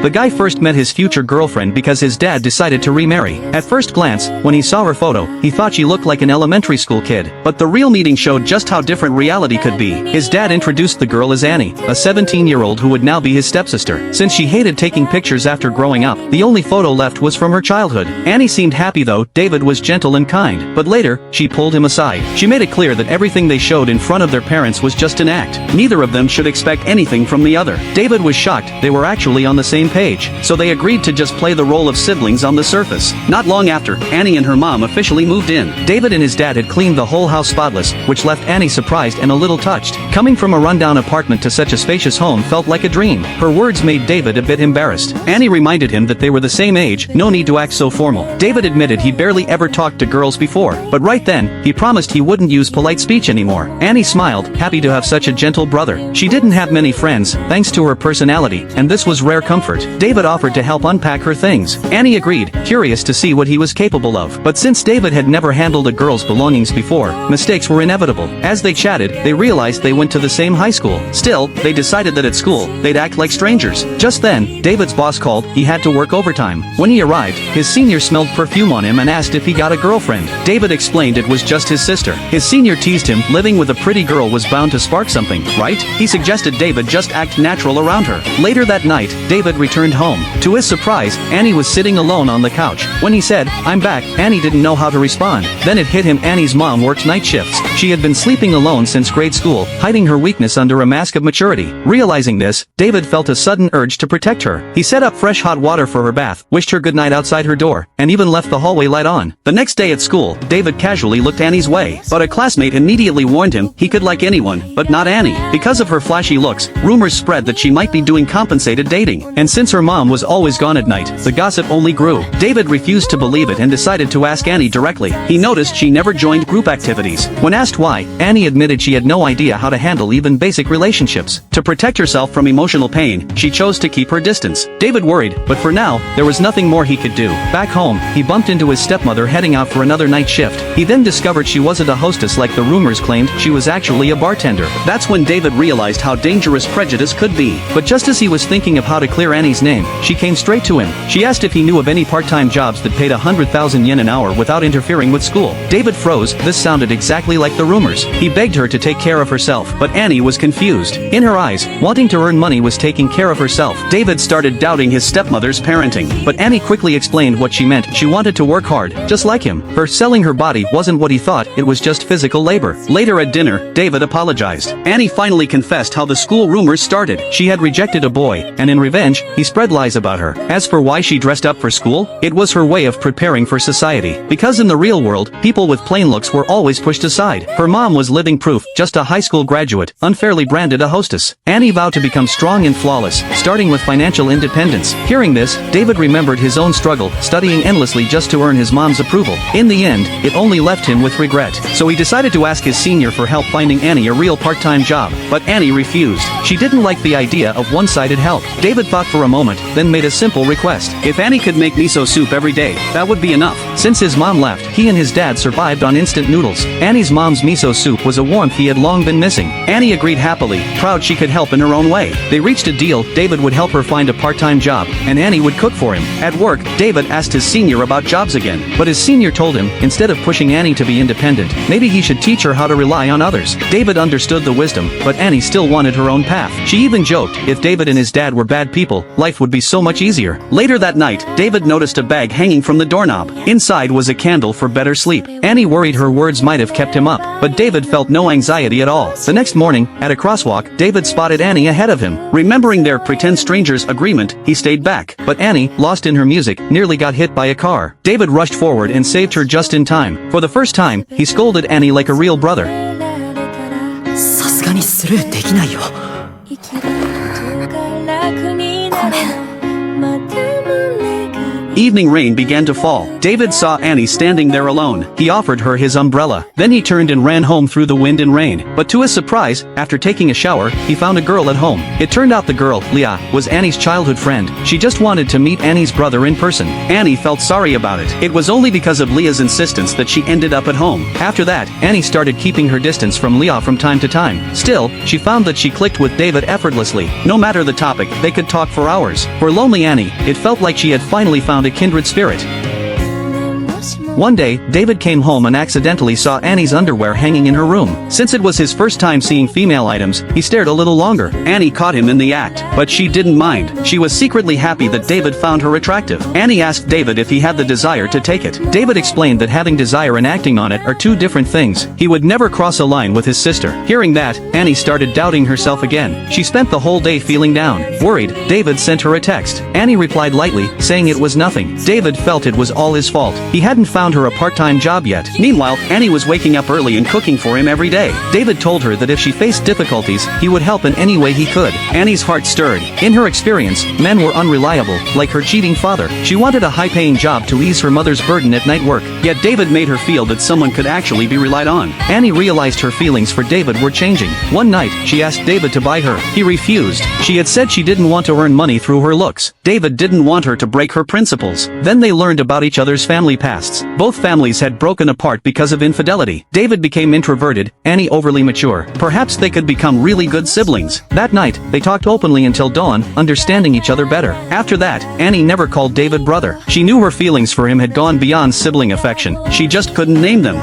The guy first met his future girlfriend because his dad decided to remarry. At first glance, when he saw her photo, he thought she looked like an elementary school kid. But the real meeting showed just how different reality could be. His dad introduced the girl as Annie, a 17-year-old who would now be his stepsister. Since she hated taking pictures after growing up, the only photo left was from her childhood. Annie seemed happy though. David was gentle and kind. But later, she pulled him aside. She made it clear that everything they showed in front of their parents was just an act. Neither of them should expect anything from the other. David was shocked they were actually on the same page, so they agreed to just play the role of siblings on the surface. Not long after, Annie and her mom officially moved in. David and his dad had cleaned the whole house spotless, which left Annie surprised and a little touched. Coming from a rundown apartment to such a spacious home felt like a dream. Her words made David a bit embarrassed. Annie reminded him that they were the same age, no need to act so formal. David admitted he barely ever talked to girls before, but right then, he promised he wouldn't use polite speech anymore. Annie smiled, happy to have such a gentle brother. She didn't have many friends, thanks to her personality, and this was rare comfort. David offered to help unpack her things. Annie agreed, curious to see what he was capable of. But since David had never handled a girl's belongings before, mistakes were inevitable. As they chatted, they realized they went to the same high school. Still, they decided that at school, they'd act like strangers. Just then, David's boss called. He had to work overtime. When he arrived, his senior smelled perfume on him and asked if he got a girlfriend. David explained it was just his sister. His senior teased him, living with a pretty girl was bound to spark something, right? He suggested David just act natural around her. Later that night, David returned home. To his surprise, Annie was sitting alone on the couch. When he said, "I'm back," Annie didn't know how to respond. Then it hit him. Annie's mom worked night shifts. She had been sleeping alone since grade school, hiding her weakness under a mask of maturity. Realizing this, David felt a sudden urge to protect her. He set up fresh hot water for her bath, wished her goodnight outside her door, and even left the hallway light on. The next day at school, David casually looked Annie's way, but a classmate immediately warned him he could like anyone, but not Annie. Because of her flashy looks, rumors spread that she might be doing compensated dating. And since her mom was always gone at night, the gossip only grew. David refused to believe it and decided to ask Annie directly. He noticed she never joined group activities. When asked why, Annie admitted she had no idea how to handle even basic relationships. To protect herself from emotional pain, she chose to keep her distance. David worried, but for now, there was nothing more he could do. Back home, he bumped into his stepmother heading out for another night shift. He then discovered she wasn't a hostess like the rumors claimed, she was actually a bartender. That's when David realized how dangerous prejudice could be. But just as he was thinking of how to clear Annie's name, she came straight to him. She asked if he knew of any part-time jobs that paid 100,000 yen an hour without interfering with school. David froze. This sounded exactly like the rumors. He begged her to take care of herself, but Annie was confused. In her eyes, wanting to earn money was taking care of herself. David started doubting his stepmother's parenting, but Annie quickly explained what she meant. She wanted to work hard, just like him. Her selling her body wasn't what he thought, it was just physical labor. Later at dinner, David apologized. Annie finally confessed how the school rumors started. She had rejected a boy, and in revenge, he spread lies about her. As for why she dressed up for school, it was her way of preparing for society. Because in the real world, people with plain looks were always pushed aside. Her mom was living proof, just a high school graduate, unfairly branded a hostess. Annie vowed to become strong and flawless, starting with financial independence. Hearing this, David remembered his own struggle, studying endlessly just to earn his mom's approval. In the end, it only left him with regret. So he decided to ask his senior for help finding Annie a real part-time job, but Annie refused. She didn't like the idea of one-sided help. David thought for a moment, then made a simple request. If Annie could make miso soup every day, that would be enough. Since his mom left, he and his dad survived on instant noodles. Annie's mom's miso soup was a warmth he had long been missing. Annie agreed happily, proud she could help in her own way. They reached a deal. David would help her find a part-time job, and Annie would cook for him. At work, David asked his senior about jobs again, but his senior told him, instead of pushing Annie to be independent, maybe he should teach her how to rely on others. David understood the wisdom, but Annie still wanted her own path. She even joked, if David and his dad were bad people, life would be so much easier. Later that night, David noticed a bag hanging from the doorknob. Inside was a candle for better sleep. Annie worried her words might have kept him up, but David felt no anxiety at all. The next morning, at a crosswalk, David spotted Annie ahead of him. Remembering their pretend strangers agreement, he stayed back. But Annie, lost in her music, nearly got hit by a car. David rushed forward and saved her just in time. For the first time, he scolded Annie like a real brother. さすがにスルーできないよ。ごめん。Evening rain began to fall. David saw Annie standing there alone. He offered her his umbrella. Then he turned and ran home through the wind and rain. But to his surprise, after taking a shower, he found a girl at home. It turned out the girl, Leah, was Annie's childhood friend. She just wanted to meet Annie's brother in person. Annie felt sorry about it. It was only because of Leah's insistence that she ended up at home. After that, Annie started keeping her distance from Leah from time to time. Still, she found that she clicked with David effortlessly. No matter the topic, they could talk for hours. For lonely Annie, it felt like she had finally found a kindred spirit. One day, David came home and accidentally saw Annie's underwear hanging in her room. Since it was his first time seeing female items, he stared a little longer. Annie caught him in the act, but she didn't mind. She was secretly happy that David found her attractive. Annie asked David if he had the desire to take it. David explained that having desire and acting on it are two different things. He would never cross a line with his sister. Hearing that, Annie started doubting herself again. She spent the whole day feeling down. Worried, David sent her a text. Annie replied lightly, saying it was nothing. David felt it was all his fault. He hadn't found her a part-time job yet. Meanwhile, Annie was waking up early and cooking for him every day. David told her that if she faced difficulties, he would help in any way he could. Annie's heart stirred. In her experience, men were unreliable, like her cheating father. She wanted a high-paying job to ease her mother's burden at night work. Yet David made her feel that someone could actually be relied on. Annie realized her feelings for David were changing. One night, she asked David to buy her. He refused. She had said she didn't want to earn money through her looks. David didn't want her to break her principles. Then they learned about each other's family pasts. Both families had broken apart because of infidelity. David became introverted, Annie overly mature. Perhaps they could become really good siblings. That night, they talked openly until dawn, understanding each other better. After that, Annie never called David brother. She knew her feelings for him had gone beyond sibling affection. She just couldn't name them.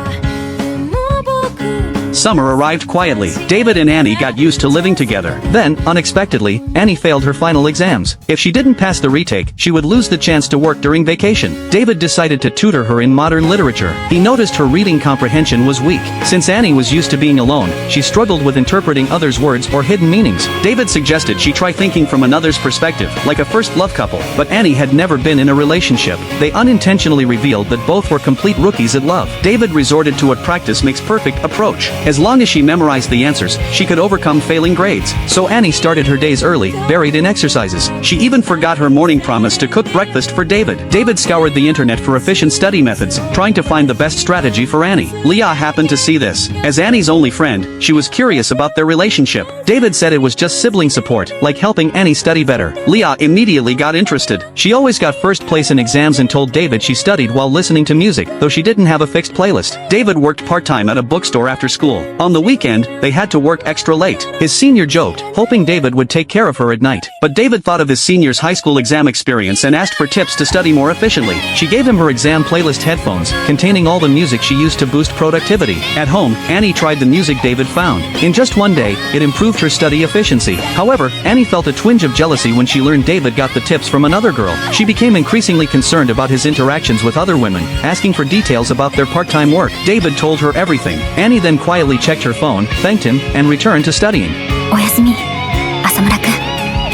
Summer arrived quietly. David and Annie got used to living together. Then, unexpectedly, Annie failed her final exams. If she didn't pass the retake, she would lose the chance to work during vacation. David decided to tutor her in modern literature. He noticed her reading comprehension was weak. Since Annie was used to being alone, she struggled with interpreting others' words or hidden meanings. David suggested she try thinking from another's perspective, like a first love couple. But Annie had never been in a relationship. They unintentionally revealed that both were complete rookies at love. David resorted to a practice makes perfect approach. As long as she memorized the answers, she could overcome failing grades. So Annie started her days early, buried in exercises. She even forgot her morning promise to cook breakfast for David. David scoured the internet for efficient study methods, trying to find the best strategy for Annie. Leah happened to see this. As Annie's only friend, she was curious about their relationship. David said it was just sibling support, like helping Annie study better. Leah immediately got interested. She always got first place in exams and told David she studied while listening to music, though she didn't have a fixed playlist. David worked part-time at a bookstore after school. On the weekend, they had to work extra late. His senior joked, hoping David would take care of her at night. But David thought of his senior's high school exam experience and asked for tips to study more efficiently. She gave him her exam playlist headphones, containing all the music she used to boost productivity. At home, Annie tried the music David found. In just one day, it improved her study efficiency. However, Annie felt a twinge of jealousy when she learned David got the tips from another girl. She became increasingly concerned about his interactions with other women, asking for details about their part-time work. David told her everything. Annie then quietly checked her phone, thanked him, and returned to studying. おやすみ、浅村くん。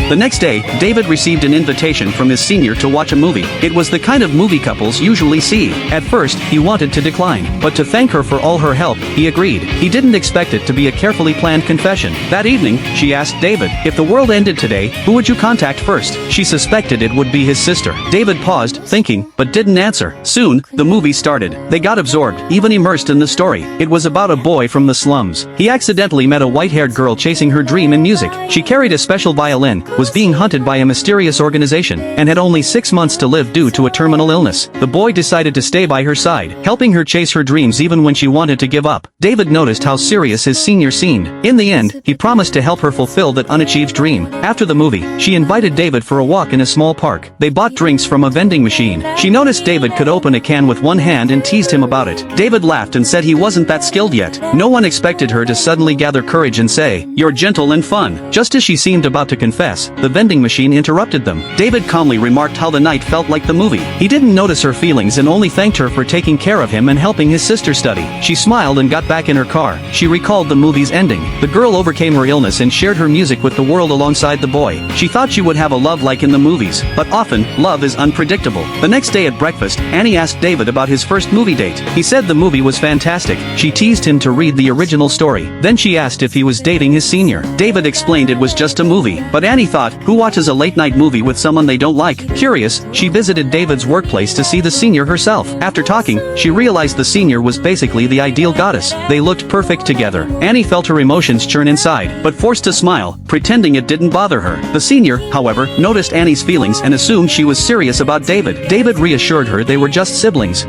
The next day, David received an invitation from his senior to watch a movie. It was the kind of movie couples usually see. At first, he wanted to decline, but to thank her for all her help, he agreed. He didn't expect it to be a carefully planned confession. That evening, she asked David, if the world ended today, who would you contact first? She suspected it would be his sister. David paused, thinking, but didn't answer. Soon, the movie started. They got absorbed, even immersed in the story. It was about a boy from the slums. He accidentally met a white-haired girl chasing her dream in music. She carried a special violin, was being hunted by a mysterious organization, and had only 6 months to live due to a terminal illness. The boy decided to stay by her side, helping her chase her dreams even when she wanted to give up. David noticed how serious his senior seemed. In the end, he promised to help her fulfill that unachieved dream. After the movie, she invited David for a walk in a small park. They bought drinks from a vending machine. She noticed David could open a can with one hand and teased him about it. David laughed and said he wasn't that skilled yet. No one expected her to suddenly gather courage and say, "You're gentle and fun." Just as she seemed about to confess, the vending machine interrupted them. David calmly remarked how the night felt like the movie. He didn't notice her feelings and only thanked her for taking care of him and helping his sister study. She smiled and got back in her car. She recalled the movie's ending. The girl overcame her illness and shared her music with the world alongside the boy. She thought she would have a love like in the movies, but often, love is unpredictable. The next day at breakfast, Annie asked David about his first movie date. He said the movie was fantastic. She teased him to read the original story. Then she asked if he was dating his senior. David explained it was just a movie, but Annie thought, who watches a late-night movie with someone they don't like? Curious, she visited David's workplace to see the senior herself. After talking, she realized the senior was basically the ideal goddess. They looked perfect together. Annie felt her emotions churn inside, but forced to smile, pretending it didn't bother her. The senior, however, noticed Annie's feelings and assumed she was serious about David. David reassured her they were just siblings.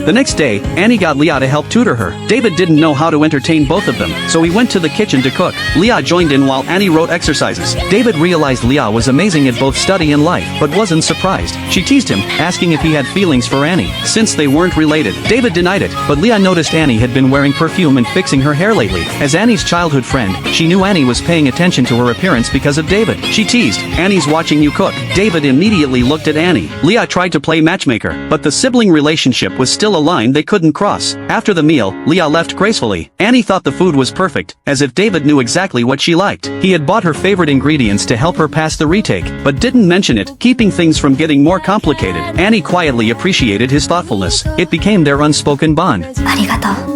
The next day, Annie got Leah to help tutor her. David didn't know how to entertain both of them, so he went to the kitchen to cook. Leah joined in while Annie wrote exercises. David realized Leah was amazing at both study and life, but wasn't surprised. She teased him, asking if he had feelings for Annie, since they weren't related. David denied it, but Leah noticed Annie had been wearing perfume and fixing her hair lately. As Annie's childhood friend, she knew Annie was paying attention to her appearance because of David. She teased, "Annie's watching you cook." David immediately looked at Annie. Leah tried to play matchmaker, but the sibling relationship was still a line they couldn't cross. After the meal, Leah left gracefully. Annie thought the food was perfect, as if David knew exactly what she liked. He had bought her favorite ingredients to help her pass the retake, but didn't mention it, keeping things from getting more complicated. Annie quietly appreciated his thoughtfulness. It became their unspoken bond. ありがとう。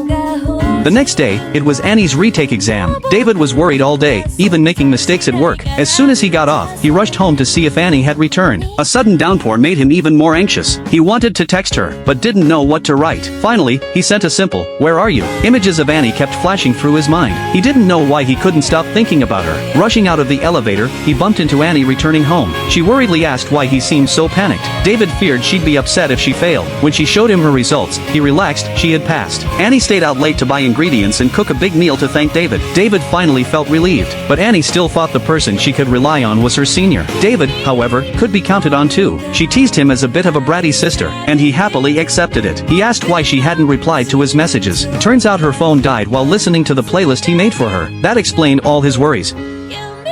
The next day, it was Annie's retake exam. David was worried all day, even making mistakes at work. As soon as he got off, he rushed home to see if Annie had returned. A sudden downpour made him even more anxious. He wanted to text her, but didn't know what to write. Finally, he sent a simple, "Where are you?" Images of Annie kept flashing through his mind. He didn't know why he couldn't stop thinking about her. Rushing out of the elevator, he bumped into Annie returning home. She worriedly asked why he seemed so panicked. David feared she'd be upset if she failed. When she showed him her results, he relaxed, she had passed. Annie stayed out late to buy ingredients and cook a big meal to thank David. David finally felt relieved, but Annie still thought the person she could rely on was her senior. David, however, could be counted on too. She teased him as a bit of a bratty sister, and he happily accepted it. He asked why she hadn't replied to his messages. Turns out her phone died while listening to the playlist he made for her. That explained all his worries.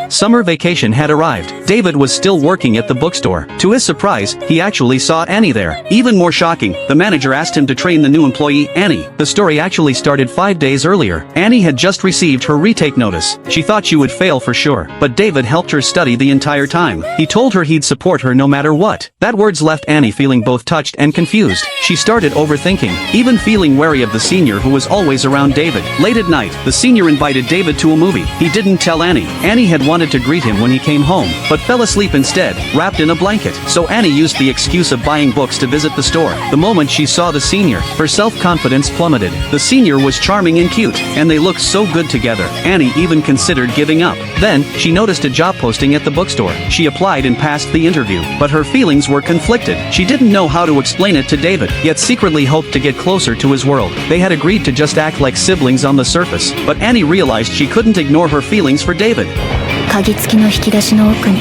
Summer vacation had arrived. David was still working at the bookstore. To his surprise, he actually saw Annie there. Even more shocking, the manager asked him to train the new employee, Annie. The story actually started 5 days earlier. Annie had just received her retake notice. She thought she would fail for sure, but David helped her study the entire time. He told her he'd support her no matter what. That words left Annie feeling both touched and confused. She started overthinking, even feeling wary of the senior who was always around David. Late at night, the senior invited David to a movie. He didn't tell Annie. Annie had wanted to greet him when he came home, but fell asleep instead, wrapped in a blanket. So Annie used the excuse of buying books to visit the store. The moment she saw the senior, her self-confidence plummeted. The senior was charming and cute, and they looked so good together. Annie even considered giving up. Then, she noticed a job posting at the bookstore. She applied and passed the interview, but her feelings were conflicted. She didn't know how to explain it to David, yet secretly hoped to get closer to his world. They had agreed to just act like siblings on the surface, but Annie realized she couldn't ignore her feelings for David. 鍵付きの引き出しの奥に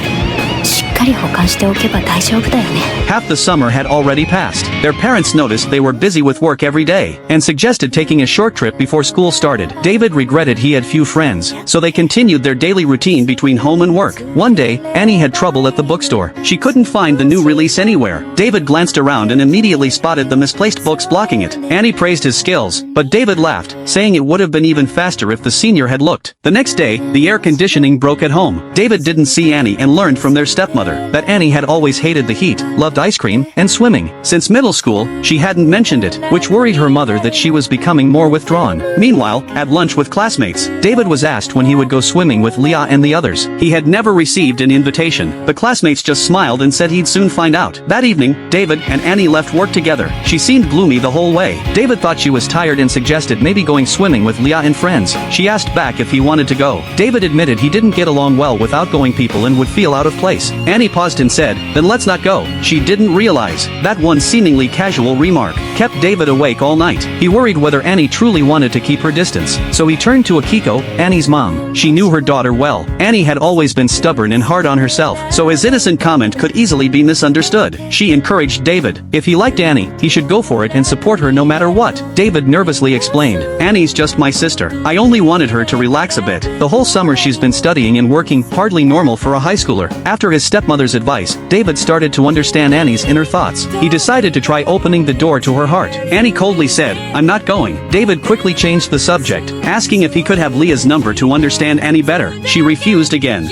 しっかり保管しておけば大丈夫だよね。 Half the summer had already passed. Their parents noticed they were busy with work every day, and suggested taking a short trip before school started. David regretted he had few friends, so they continued their daily routine between home and work. One day, Annie had trouble at the bookstore. She couldn't find the new release anywhere. David glanced around and immediately spotted the misplaced books blocking it. Annie praised his skills, but David laughed, saying it would have been even faster if the senior had looked. The next day, the air conditioning broke at home. David didn't see Annie and learned from their stepmother that Annie had always hated the heat, loved ice cream, and swimming. Since middle school, she hadn't mentioned it, which worried her mother that she was becoming more withdrawn. Meanwhile, at lunch with classmates, David was asked when he would go swimming with Leah and the others. He had never received an invitation. The classmates just smiled and said he'd soon find out. That evening, David and Annie left work together. She seemed gloomy the whole way. David thought she was tired and suggested maybe going swimming with Leah and friends. She asked back if he wanted to go. David admitted he didn't get along well with outgoing people and would feel out of place. Annie paused and said, "Then let's not go." She didn't realize that one seemingly casual remark kept David awake all night. He worried whether Annie truly wanted to keep her distance, so he turned to Akiko, Annie's mom. She knew her daughter well. Annie had always been stubborn and hard on herself, so his innocent comment could easily be misunderstood. She encouraged David. If he liked Annie, he should go for it and support her no matter what. David nervously explained, "Annie's just my sister. I only wanted her to relax a bit. The whole summer she's been studying and working, hardly normal for a high schooler." After his stepmother's advice, David started to understand Annie's inner thoughts. He decided to try opening the door to her heart. Annie coldly said, "I'm not going." David quickly changed the subject, asking if he could have Leah's number to understand Annie better. She refused again.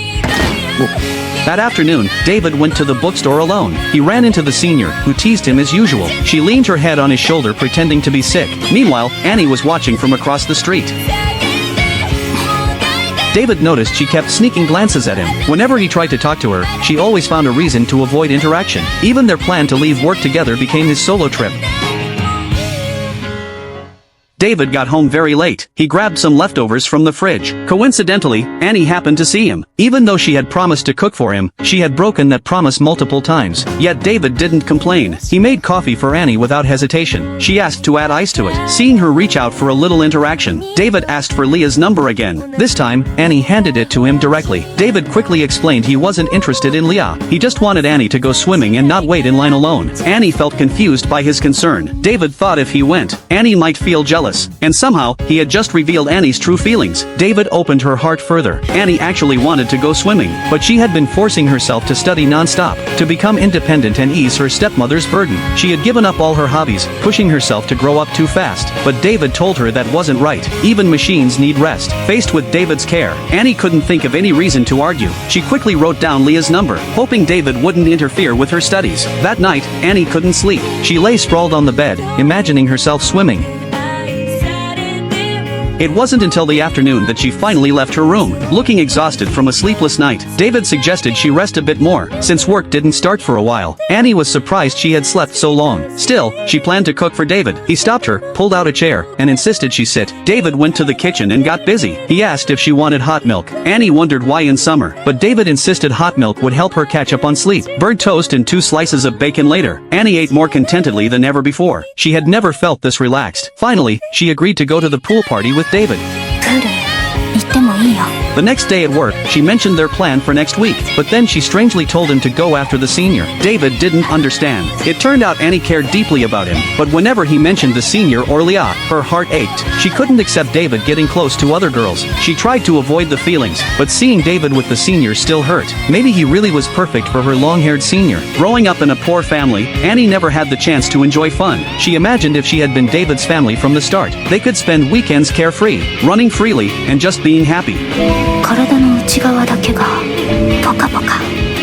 That afternoon, David went to the bookstore alone. He ran into the senior, who teased him as usual. She leaned her head on his shoulder pretending to be sick. Meanwhile, Annie was watching from across the street. David noticed she kept sneaking glances at him. Whenever he tried to talk to her, she always found a reason to avoid interaction. Even their plan to leave work together became his solo trip. David got home very late. He grabbed some leftovers from the fridge. Coincidentally, Annie happened to see him. Even though she had promised to cook for him, she had broken that promise multiple times. Yet David didn't complain. He made coffee for Annie without hesitation. She asked to add ice to it. Seeing her reach out for a little interaction, David asked for Leah's number again. This time, Annie handed it to him directly. David quickly explained he wasn't interested in Leah. He just wanted Annie to go swimming and not wait in line alone. Annie felt confused by his concern. David thought if he went, Annie might feel jealous. And somehow, he had just revealed Annie's true feelings. David opened her heart further. Annie actually wanted to go swimming, but she had been forcing herself to study non-stop, to become independent and ease her stepmother's burden. She had given up all her hobbies, pushing herself to grow up too fast. But David told her that wasn't right. Even machines need rest. Faced with David's care, Annie couldn't think of any reason to argue. She quickly wrote down Leah's number, hoping David wouldn't interfere with her studies. That night, Annie couldn't sleep. She lay sprawled on the bed, imagining herself swimming. It wasn't until the afternoon that she finally left her room. Looking exhausted from a sleepless night, David suggested she rest a bit more, since work didn't start for a while. Annie was surprised she had slept so long. Still, she planned to cook for David. He stopped her, pulled out a chair, and insisted she sit. David went to the kitchen and got busy. He asked if she wanted hot milk. Annie wondered why in summer, but David insisted hot milk would help her catch up on sleep. Bird toast and 2 slices of bacon later, Annie ate more contentedly than ever before. She had never felt this relaxed. Finally, she agreed to go to the pool party with David. The next day at work, she mentioned their plan for next week, but then she strangely told him to go after the senior. David didn't understand. It turned out Annie cared deeply about him, but whenever he mentioned the senior or Leah, her heart ached. She couldn't accept David getting close to other girls. She tried to avoid the feelings, but seeing David with the senior still hurt. Maybe he really was perfect for her long-haired senior. Growing up in a poor family, Annie never had the chance to enjoy fun. She imagined if she had been David's family from the start, they could spend weekends carefree, running freely, and just being happy.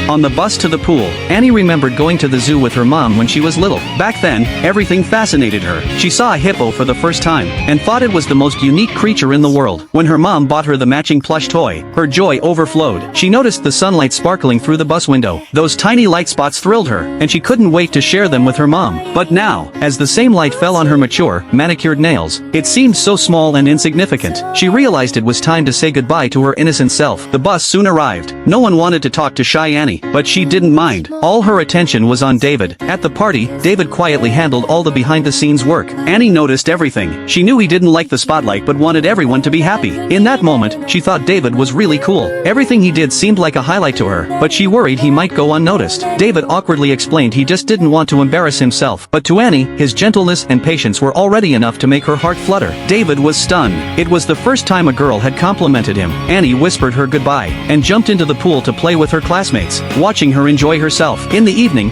On the bus to the pool, Annie remembered going to the zoo with her mom when she was little. Back then, everything fascinated her. She saw a hippo for the first time, and thought it was the most unique creature in the world. When her mom bought her the matching plush toy, her joy overflowed. She noticed the sunlight sparkling through the bus window. Those tiny light spots thrilled her, and she couldn't wait to share them with her mom. But now, as the same light fell on her mature, manicured nails, it seemed so small and insignificant. She realized it was time to say goodbye to her innocent self. The bus soon arrived. No one wanted to talk to shy Annie, but she didn't mind. All her attention was on David. At the party, David quietly handled all the behind-the-scenes work. Annie noticed everything. She knew he didn't like the spotlight but wanted everyone to be happy. In that moment, she thought David was really cool. Everything he did seemed like a highlight to her, but she worried he might go unnoticed. David awkwardly explained he just didn't want to embarrass himself, but to Annie, his gentleness and patience were already enough to make her heart flutter. David was stunned. It was the first time a girl had complimented him. Annie whispered her goodbye, and jumped into the pool to play with her classmates, watching her enjoy herself. In the evening,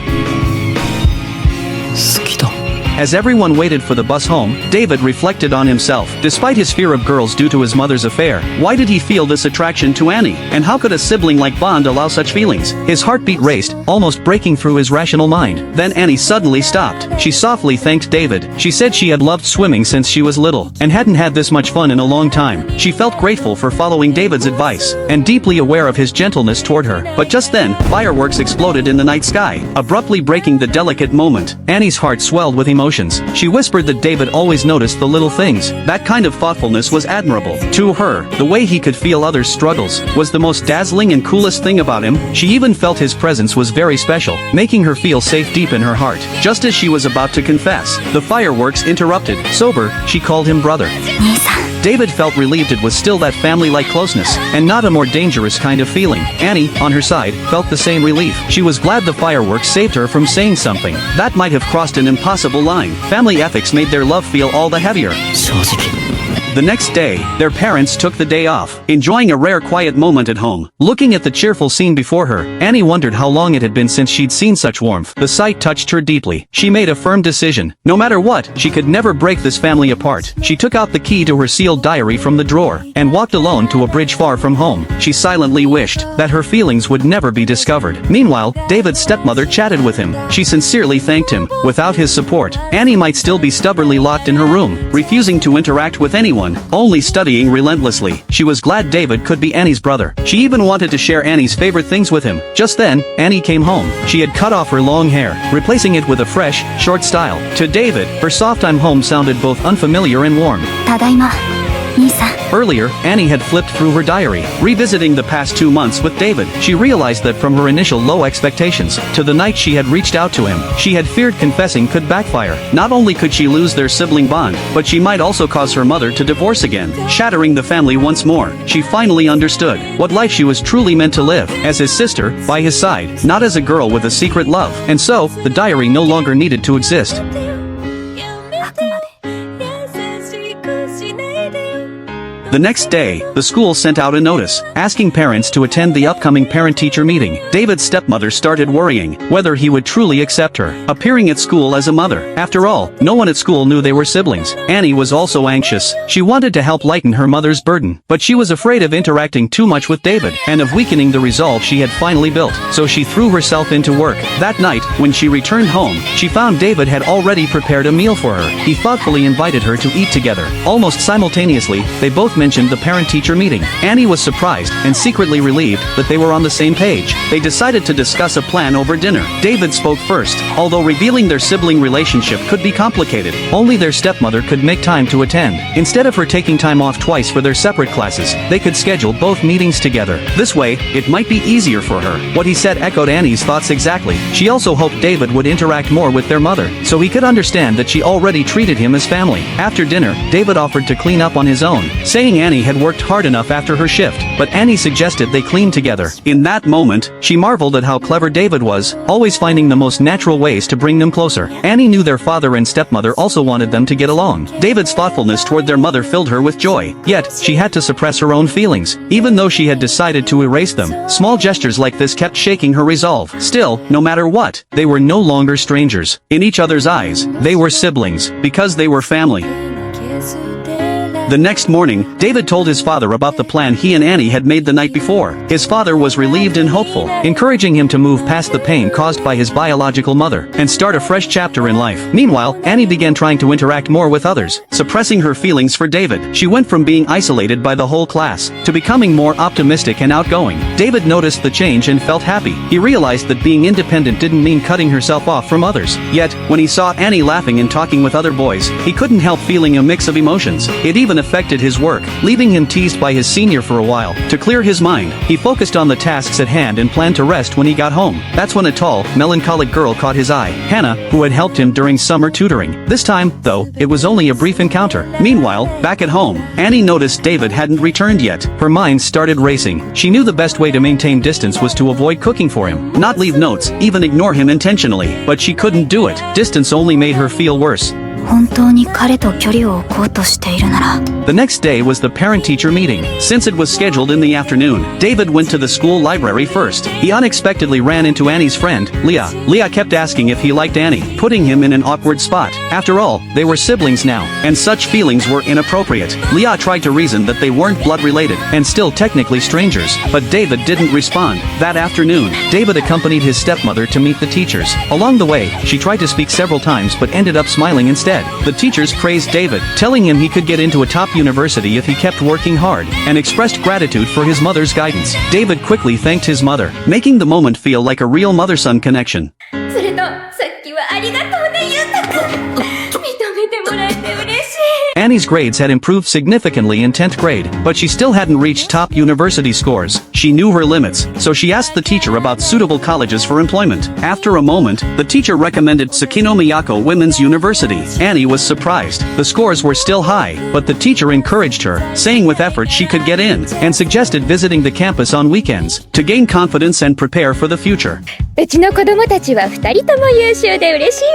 as everyone waited for the bus home, David reflected on himself. Despite his fear of girls due to his mother's affair, why did he feel this attraction to Annie? And how could a sibling-like bond allow such feelings? His heartbeat raced, almost breaking through his rational mind. Then Annie suddenly stopped. She softly thanked David. She said she had loved swimming since she was little, and hadn't had this much fun in a long time. She felt grateful for following David's advice, and deeply aware of his gentleness toward her. But just then, fireworks exploded in the night sky, abruptly breaking the delicate moment. Annie's heart swelled with emotion. She whispered that David always noticed the little things. That kind of thoughtfulness was admirable. To her, the way he could feel others' struggles was the most dazzling and coolest thing about him. She even felt his presence was very special, making her feel safe deep in her heart. Just as she was about to confess, the fireworks interrupted. Sober, she called him brother. David felt relieved it was still that family-like closeness, and not a more dangerous kind of feeling. Annie, on her side, felt the same relief. She was glad the fireworks saved her from saying something that might have crossed an impossible line. Family ethics made their love feel all the heavier. The next day, their parents took the day off, enjoying a rare quiet moment at home. Looking at the cheerful scene before her, Annie wondered how long it had been since she'd seen such warmth. The sight touched her deeply. She made a firm decision. No matter what, she could never break this family apart. She took out the key to her sealed diary from the drawer, and walked alone to a bridge far from home. She silently wished that her feelings would never be discovered. Meanwhile, David's stepmother chatted with him. She sincerely thanked him. Without his support, Annie might still be stubbornly locked in her room, refusing to interact with anyone. anyone, only studying relentlessly. She was glad David could be Annie's brother. She even wanted to share Annie's favorite things with him. Just then, Annie came home. She had cut off her long hair, replacing it with a fresh, short style. To David, her soft "I'm home" sounded both unfamiliar and warm. ただいま、兄さん。 Earlier, Annie had flipped through her diary, revisiting the past 2 months with David. She realized that from her initial low expectations, to the night she had reached out to him, she had feared confessing could backfire. Not only could she lose their sibling bond, but she might also cause her mother to divorce again, shattering the family once more. She finally understood what life she was truly meant to live, as his sister, by his side, not as a girl with a secret love. And so, the diary no longer needed to exist. The next day, the school sent out a notice, asking parents to attend the upcoming parent-teacher meeting. David's stepmother started worrying whether he would truly accept her, appearing at school as a mother. After all, no one at school knew they were siblings. Annie was also anxious. She wanted to help lighten her mother's burden, but she was afraid of interacting too much with David, and of weakening the resolve she had finally built. So she threw herself into work. That night, when she returned home, she found David had already prepared a meal for her. He thoughtfully invited her to eat together. Almost simultaneously, they both mentioned the parent-teacher meeting. Annie was surprised and secretly relieved that they were on the same page. They decided to discuss a plan over dinner. David spoke first. Although revealing their sibling relationship could be complicated, only their stepmother could make time to attend. Instead of her taking time off twice for their separate classes, they could schedule both meetings together. This way, it might be easier for her. What he said echoed Annie's thoughts exactly. She also hoped David would interact more with their mother, so he could understand that she already treated him as family. After dinner, David offered to clean up on his own, saying Annie had worked hard enough after her shift, but Annie suggested they clean together. In that moment, she marveled at how clever David was, always finding the most natural ways to bring them closer. Annie knew their father and stepmother also wanted them to get along. David's thoughtfulness toward their mother filled her with joy, yet, she had to suppress her own feelings. Even though she had decided to erase them, small gestures like this kept shaking her resolve. Still, no matter what, they were no longer strangers. In each other's eyes, they were siblings, because they were family. The next morning, David told his father about the plan he and Annie had made the night before. His father was relieved and hopeful, encouraging him to move past the pain caused by his biological mother and start a fresh chapter in life. Meanwhile, Annie began trying to interact more with others, suppressing her feelings for David. She went from being isolated by the whole class to becoming more optimistic and outgoing. David noticed the change and felt happy. He realized that being independent didn't mean cutting herself off from others. Yet, when he saw Annie laughing and talking with other boys, he couldn't help feeling a mix of emotions. It even affected his work, leaving him teased by his senior for a while. To clear his mind, he focused on the tasks at hand and planned to rest when he got home. That's when a tall, melancholic girl caught his eye, Hannah, who had helped him during summer tutoring. This time, though, it was only a brief encounter. Meanwhile, back at home, Annie noticed David hadn't returned yet. Her mind started racing. She knew the best way to maintain distance was to avoid cooking for him, not leave notes, even ignore him intentionally. But she couldn't do it. Distance only made her feel worse. 本当に彼と距離を置こうとしているなら。 The next day was the parent-teacher meeting. Since it was scheduled in the afternoon, David went to the school library first. He unexpectedly ran into Annie's friend, Leah. Leah kept asking if he liked Annie, putting him in an awkward spot. After all, they were siblings now, and such feelings were inappropriate. Leah tried to reason that they weren't blood-related, and still technically strangers, but David didn't respond. That afternoon, David accompanied his stepmother to meet the teachers. Along the way, she tried to speak several times but ended up smiling instead. The teachers praised David, telling him he could get into a top university if he kept working hard, and expressed gratitude for his mother's guidance. David quickly thanked his mother, making the moment feel like a real mother-son connection. それと、さっきはありがとうね、ゆうたくん。認めてもらえて嬉しい。 Annie's grades had improved significantly in 10th grade, but she still hadn't reached top university scores. She knew her limits, so she asked the teacher about suitable colleges for employment. After a moment, the teacher recommended Tsukino Miyako Women's University. Annie was surprised. The scores were still high, but the teacher encouraged her, saying with effort she could get in, and suggested visiting the campus on weekends to gain confidence and prepare for the future. うちの子供たちは2人とも優秀で嬉しいわ。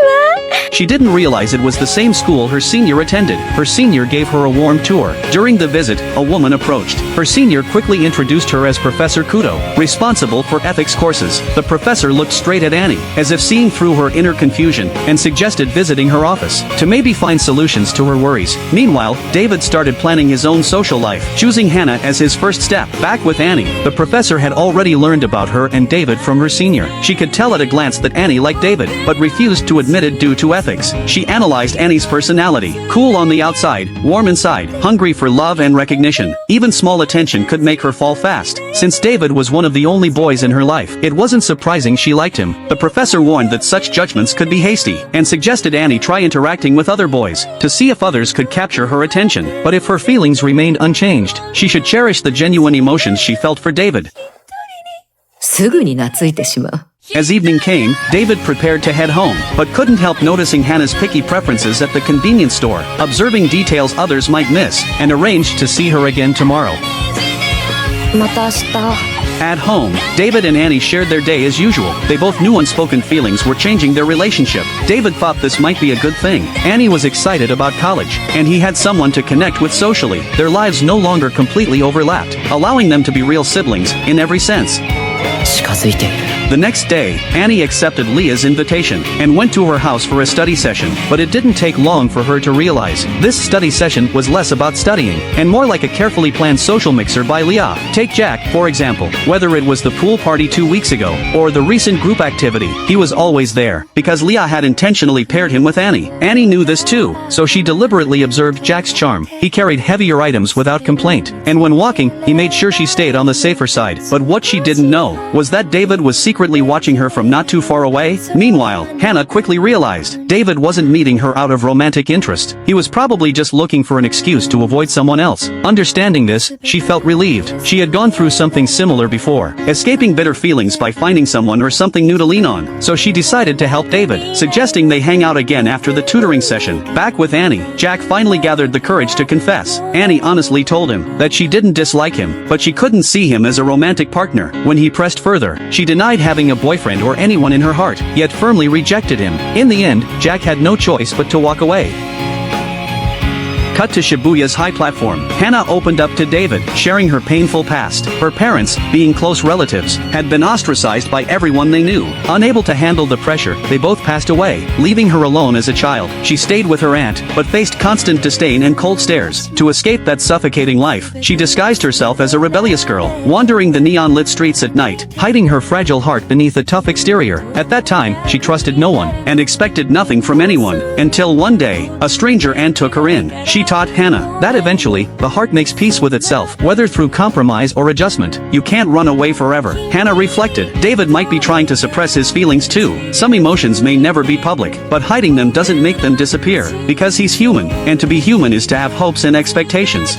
She didn't realize it was the same school her senior attended. Her senior gave her a warm tour. During the visit, a woman approached. Her senior quickly introduced her as Professor Kudo, responsible for ethics courses. The professor looked straight at Annie, as if seeing through her inner confusion, and suggested visiting her office to maybe find solutions to her worries. Meanwhile, David started planning his own social life, choosing Hannah as his first step. Back with Annie, the professor had already learned about her and David from her senior. She could tell at a glance that Annie liked David, but refused to admit it due to ethics. She analyzed Annie's personality, cool on the outside, outside, warm inside, hungry for love and recognition. Even small attention could make her fall fast. Since David was one of the only boys in her life, it wasn't surprising she liked him. The professor warned that such judgments could be hasty, and suggested Annie try interacting with other boys, to see if others could capture her attention. But if her feelings remained unchanged, she should cherish the genuine emotions she felt for David. すぐに懐いてしまう。 As evening came, David prepared to head home, but couldn't help noticing Hannah's picky preferences at the convenience store, observing details others might miss, and arranged to see her again tomorrow. また明日。 At home, David and Annie shared their day as usual. They both knew unspoken feelings were changing their relationship. David thought this might be a good thing. Annie was excited about college, and he had someone to connect with socially. Their lives no longer completely overlapped, allowing them to be real siblings, in every sense. 近づいている。 The next day, Annie accepted Leah's invitation, and went to her house for a study session, but it didn't take long for her to realize this study session was less about studying, and more like a carefully planned social mixer by Leah. Take Jack, for example. Whether it was the pool party 2 weeks ago, or the recent group activity, he was always there, because Leah had intentionally paired him with Annie. Annie knew this too, so she deliberately observed Jack's charm. He carried heavier items without complaint, and when walking, he made sure she stayed on the safer side. But what she didn't know was that David was secretly watching her from not too far away. Meanwhile, Hannah quickly realized David wasn't meeting her out of romantic interest. He was probably just looking for an excuse to avoid someone else. Understanding this, she felt relieved. She had gone through something similar before, escaping bitter feelings by finding someone or something new to lean on. So she decided to help David, suggesting they hang out again after the tutoring session. Back with Annie, Jack finally gathered the courage to confess. Annie honestly told him that she didn't dislike him, but she couldn't see him as a romantic partner. When he pressed further, she denied having a boyfriend or anyone in her heart, yet firmly rejected him. In the end, Jack had no choice but to walk away. Cut to Shibuya's high platform. Hannah opened up to David, sharing her painful past. Her parents, being close relatives, had been ostracized by everyone they knew. Unable to handle the pressure, they both passed away, leaving her alone as a child. She stayed with her aunt, but faced constant disdain and cold stares. To escape that suffocating life, she disguised herself as a rebellious girl, wandering the neon-lit streets at night, hiding her fragile heart beneath a tough exterior. At that time, she trusted no one, and expected nothing from anyone, until one day, a stranger aunt took her in. She taught Hannah that eventually, the heart makes peace with itself, whether through compromise or adjustment. You can't run away forever. Hannah reflected, David might be trying to suppress his feelings too. Some emotions may never be public, but hiding them doesn't make them disappear, because he's human, and to be human is to have hopes and expectations.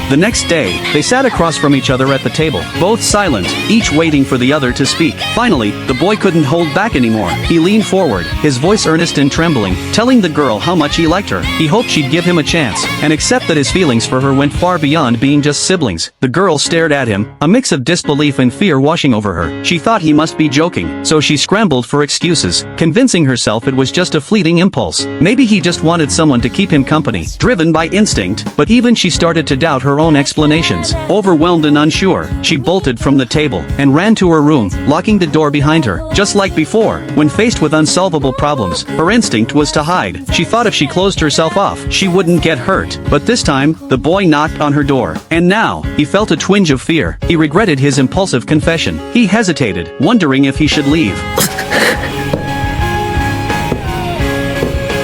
The next day, they sat across from each other at the table, both silent, each waiting for the other to speak. Finally, the boy couldn't hold back anymore. He leaned forward, his voice earnest and trembling, telling the girl how much he liked her. He hoped she'd give him a chance, and accept that his feelings for her went far beyond being just siblings. The girl stared at him, a mix of disbelief and fear washing over her. She thought he must be joking, so she scrambled for excuses, convincing herself it was just a fleeting impulse. Maybe he just wanted someone to keep him company, driven by instinct. But even she started to doubt her own explanations. Overwhelmed and unsure, she bolted from the table, and ran to her room, locking the door behind her. Just like before, when faced with unsolvable problems, her instinct was to hide. She thought if she closed herself off, she wouldn't get hurt. But this time, the boy knocked on her door. And now, he felt a twinge of fear. He regretted his impulsive confession. He hesitated, wondering if he should leave.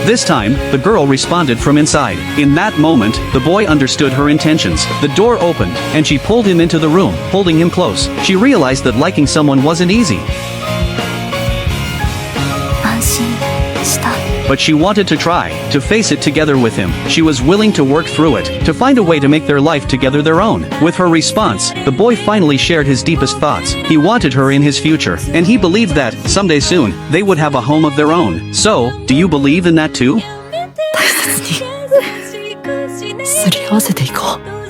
This time, the girl responded from inside. In that moment, the boy understood her intentions. The door opened, and she pulled him into the room, holding him close. She realized that liking someone wasn't easy. 安心した。 But she wanted to try, to face it together with him. She was willing to work through it, to find a way to make their life together their own. With her response, the boy finally shared his deepest thoughts. He wanted her in his future, and he believed that, someday soon, they would have a home of their own. So, do you believe in that too? 大切にすり合わせていこう。